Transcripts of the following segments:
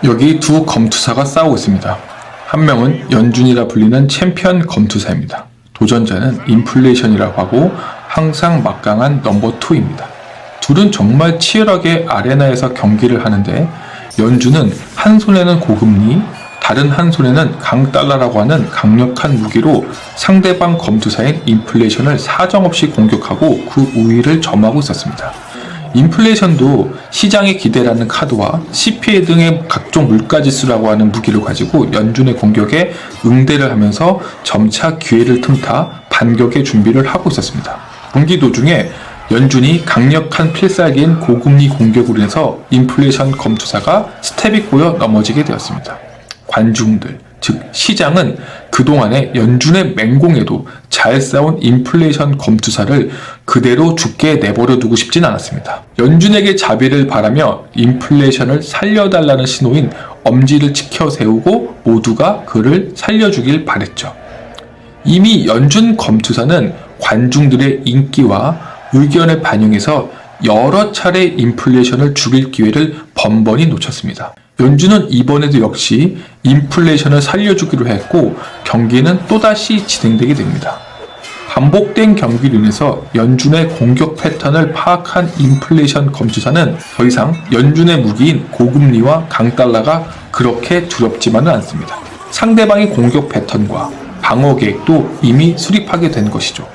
여기 두 검투사가 싸우고 있습니다. 한 명은 연준이라 불리는 챔피언 검투사입니다. 도전자는 인플레이션이라고 하고 항상 막강한 넘버 2입니다. 둘은 정말 치열하게 아레나에서 경기를 하는데 연준은 한 손에는 고금리, 다른 한 손에는 강달러라고 하는 강력한 무기로 상대방 검투사인 인플레이션을 사정없이 공격하고 그 우위를 점하고 있었습니다. 인플레이션도 시장의 기대라는 카드와 CPI 등의 각종 물가지수라고 하는 무기를 가지고 연준의 공격에 응대를 하면서 점차 기회를 틈타 반격의 준비를 하고 있었습니다. 경기 도중에 연준이 강력한 필살기인 고금리 공격으로 인해서 인플레이션 검투사가 스텝이 꼬여 넘어지게 되었습니다. 관중들, 즉 시장은 그동안의 연준의 맹공에도 잘 싸운 인플레이션 검투사를 그대로 죽게 내버려 두고 싶진 않았습니다. 연준에게 자비를 바라며 인플레이션을 살려달라는 신호인 엄지를 치켜 세우고 모두가 그를 살려주길 바랬죠. 이미 연준 검투사는 관중들의 인기와 의견을 반영해서 여러 차례 인플레이션을 죽일 기회를 번번이 놓쳤습니다. 연준은 이번에도 역시 인플레이션을 살려주기로 했고 경기는 또다시 진행되게 됩니다. 반복된 경기로 인해서 연준의 공격 패턴을 파악한 인플레이션 검투사는 더 이상 연준의 무기인 고금리와 강달러가 그렇게 두렵지만은 않습니다. 상대방의 공격 패턴과 방어 계획도 이미 수립하게 된 것이죠.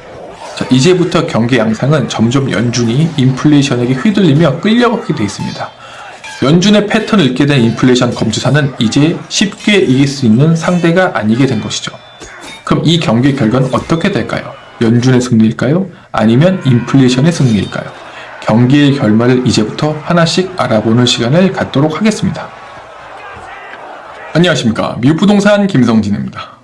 자, 이제부터 경기 양상은 점점 연준이 인플레이션에게 휘둘리며 끌려가게 되어 있습니다. 연준의 패턴을 읽게 된 인플레이션 검투사는 이제 쉽게 이길 수 있는 상대가 아니게 된 것이죠. 그럼 이 경기 결과는 어떻게 될까요? 연준의 승리일까요? 아니면 인플레이션의 승리일까요? 경기의 결말을 이제부터 하나씩 알아보는 시간을 갖도록 하겠습니다. 안녕하십니까. 미국 부동산 김성진입니다.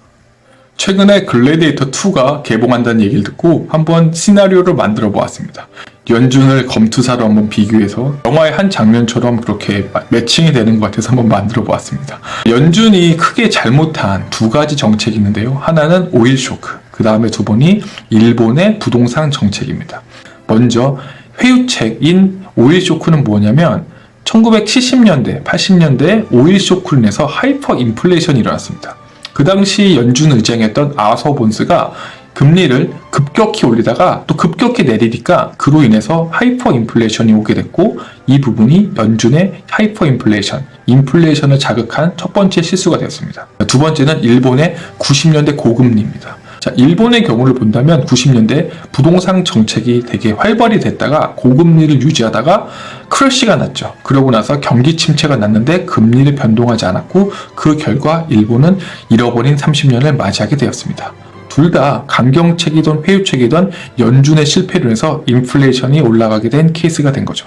최근에 글래디에이터 2가 개봉한다는 얘기를 듣고 한번 시나리오를 만들어 보았습니다. 연준을 검투사로 한번 비교해서 영화의 한 장면처럼 그렇게 매칭이 되는 것 같아서 한번 만들어 보았습니다. 연준이 크게 잘못한 두 가지 정책이 있는데요. 하나는 오일 쇼크, 그 다음에 두 번이 일본의 부동산 정책입니다. 먼저 회유책인 오일 쇼크는 뭐냐면 1970년대, 80년대 오일 쇼크로 인해서 하이퍼 인플레이션이 일어났습니다. 그 당시 연준 의장이었던 아서 본스가 금리를 급격히 올리다가 또 급격히 내리니까 그로 인해서 하이퍼 인플레이션이 오게 됐고 이 부분이 연준의 하이퍼 인플레이션을 자극한 첫 번째 실수가 되었습니다. 두 번째는 일본의 90년대 고금리입니다. 자, 일본의 경우를 본다면 90년대 부동산 정책이 되게 활발히 됐다가 고금리를 유지하다가 크래시가 났죠. 그러고 나서 경기 침체가 났는데 금리를 변동하지 않았고 그 결과 일본은 잃어버린 30년을 맞이하게 되었습니다. 둘 다 강경책이든 회유책이든 연준의 실패로 해서 인플레이션이 올라가게 된 케이스가 된 거죠.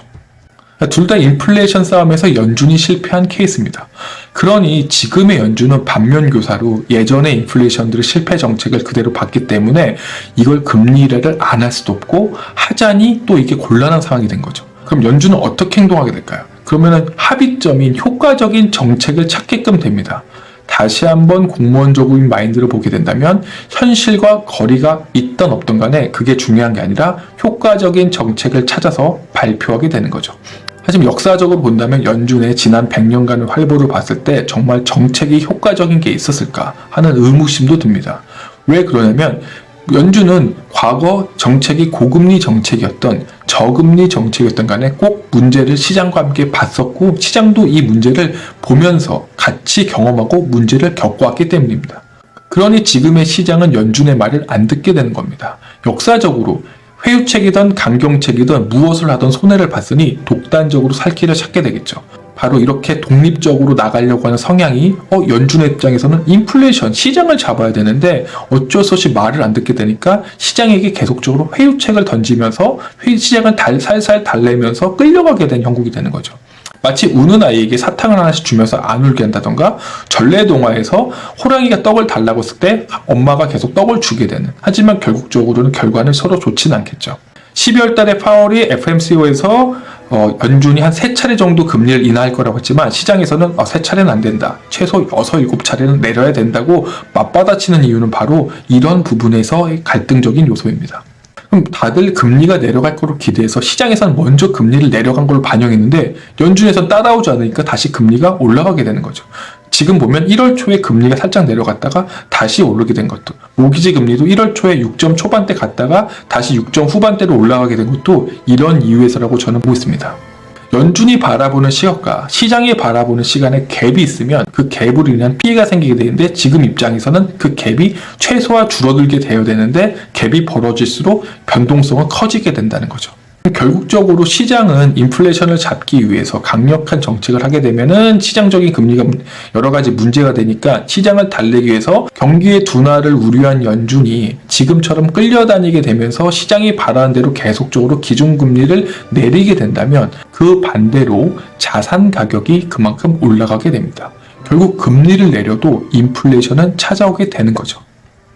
둘 다 인플레이션 싸움에서 연준이 실패한 케이스입니다. 그러니 지금의 연준은 반면교사로 예전의 인플레이션들의 실패 정책을 그대로 봤기 때문에 이걸 금리 인하를 안 할 수도 없고 하자니 또 이게 곤란한 상황이 된 거죠. 그럼 연준은 어떻게 행동하게 될까요? 그러면은 합의점인 효과적인 정책을 찾게끔 됩니다. 다시 한번 공무원적인 마인드를 보게 된다면 현실과 거리가 있던 없던 간에 그게 중요한 게 아니라 효과적인 정책을 찾아서 발표하게 되는 거죠. 하지만 역사적으로 본다면 연준의 지난 100년간의 활보를 봤을 때 정말 정책이 효과적인 게 있었을까 하는 의무심도 듭니다. 왜 그러냐면 연준은 과거 정책이 고금리 정책이었던 저금리 정책이었던 간에 꼭 문제를 시장과 함께 봤었고 시장도 이 문제를 보면서 같이 경험하고 문제를 겪어왔기 때문입니다. 그러니 지금의 시장은 연준의 말을 안 듣게 되는 겁니다. 역사적으로 회유책이든 강경책이든 무엇을 하든 손해를 봤으니 독단적으로 살 길을 찾게 되겠죠. 바로 이렇게 독립적으로 나가려고 하는 성향이 연준의 입장에서는 인플레이션, 시장을 잡아야 되는데 어쩔 수 없이 말을 안 듣게 되니까 시장에게 계속적으로 회유책을 던지면서 시장을 살살 달래면서 끌려가게 된 형국이 되는 거죠. 마치 우는 아이에게 사탕을 하나씩 주면서 안 울게 한다던가 전래동화에서 호랑이가 떡을 달라고 했을 때 엄마가 계속 떡을 주게 되는, 하지만 결국적으로는 결과는 서로 좋지는 않겠죠. 12월 달에 파월이 FOMC에서 연준이 한 3차례 정도 금리를 인하할 거라고 했지만 시장에서는 3차례는 안 된다, 최소 6, 7차례는 내려야 된다고 맞받아치는 이유는 바로 이런 부분에서 갈등적인 요소입니다. 그럼 다들 금리가 내려갈 거로 기대해서 시장에서는 먼저 금리를 내려간 걸로 반영했는데 연준에선 따라오지 않으니까 다시 금리가 올라가게 되는 거죠. 지금 보면 1월 초에 금리가 살짝 내려갔다가 다시 오르게 된 것도, 모기지 금리도 1월 초에 6점 초반대 갔다가 다시 6점 후반대로 올라가게 된 것도 이런 이유에서라고 저는 보고 있습니다. 연준이 바라보는 시각과 시장이 바라보는 시간에 갭이 있으면 그 갭으로 인한 피해가 생기게 되는데, 지금 입장에서는 그 갭이 최소화 줄어들게 되어야 되는데 갭이 벌어질수록 변동성은 커지게 된다는 거죠. 결국적으로 시장은 인플레이션을 잡기 위해서 강력한 정책을 하게 되면은 시장적인 금리가 여러 가지 문제가 되니까 시장을 달래기 위해서 경기의 둔화를 우려한 연준이 지금처럼 끌려다니게 되면서 시장이 바라는 대로 계속적으로 기준금리를 내리게 된다면 그 반대로 자산 가격이 그만큼 올라가게 됩니다. 결국 금리를 내려도 인플레이션은 찾아오게 되는 거죠.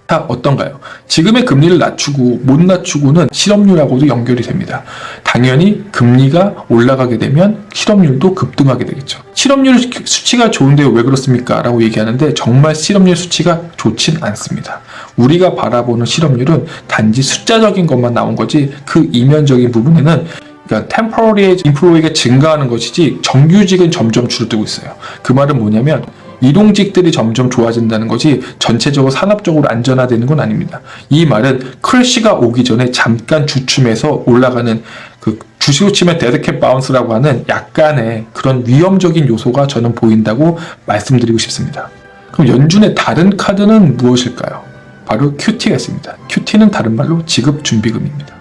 자, 어떤가요? 지금의 금리를 낮추고 못 낮추고는 실업률하고도 연결이 됩니다. 당연히 금리가 올라가게 되면 실업률도 급등하게 되겠죠. 실업률 수치가 좋은데요, 왜 그렇습니까? 라고 얘기하는데 정말 실업률 수치가 좋진 않습니다. 우리가 바라보는 실업률은 단지 숫자적인 것만 나온 거지 그 이면적인 부분에는, 그러니까 temporary employee가 증가하는 것이지 정규직은 점점 줄어들고 있어요. 그 말은 뭐냐면 이동직들이 점점 좋아진다는 거지 전체적으로 산업적으로 안전화되는 건 아닙니다. 이 말은 크래시가 오기 전에 잠깐 주춤해서 올라가는, 그 주식으로 치면 데드캣 바운스라고 하는 약간의 그런 위험적인 요소가 저는 보인다고 말씀드리고 싶습니다. 그럼 연준의 다른 카드는 무엇일까요? 바로 QT가 있습니다. QT는 다른 말로 지급준비금입니다.